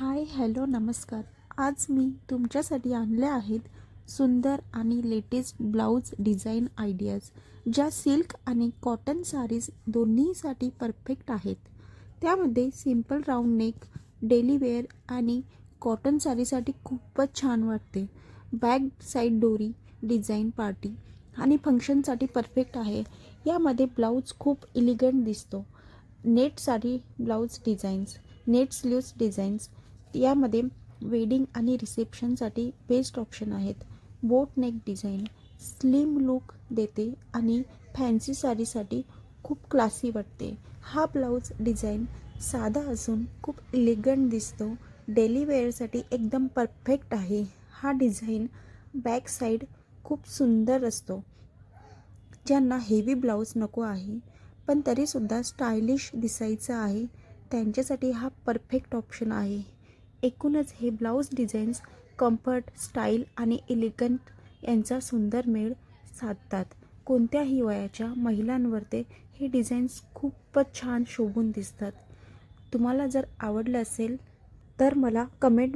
Hi hello नमस्कार. आज मी तुमच्यासाठी आणले आहेत सुंदर आणि लेटेस्ट ब्लाऊज डिझाईन आयडियाज, ज्या सिल्क आणि कॉटन साडीज दोन्हीसाठी परफेक्ट आहेत. त्यामध्ये simple round neck, daily wear आणि कॉटन साडीसाठी खूपच छान वाटते. बॅक साईड डोरी डिझाईन पार्टी आणि फंक्शनसाठी परफेक्ट आहे. यामध्ये ब्लाऊज खूप एलिगंट दिसतो. Net sari blouse designs, net sleeves designs यामध्ये वेडिंग आणि रिसेप्शनसाठी बेस्ट ऑप्शन आहेत. Boat neck design slim look देते आणि फॅन्सी साडीसाठी खूप क्लासी वाटते. हा ब्लाऊज डिझाईन साधा असून खूप एलिगंट दिसतो. डेली वेअरसाठी एकदम परफेक्ट आहे. हा डिझाईन बॅक साईड खूप सुंदर असतो. ज्यांना हेवी ब्लाऊज नको आहे पण तरीसुद्धा स्टायलिश दिसायचं आहे, त्यांच्यासाठी हा परफेक्ट ऑप्शन आहे. एकूणच हे ब्लाऊज डिझाईन्स कम्फर्ट, स्टाईल आणि एलिगंट यांचा सुंदर मेळ साधतात. कोणत्याही वयाच्या महिलांवर हे डिझाईन्स खूपच छान शोभून दिसतात. तुम्हाला जर आवडलं असेल तर मला कमेंट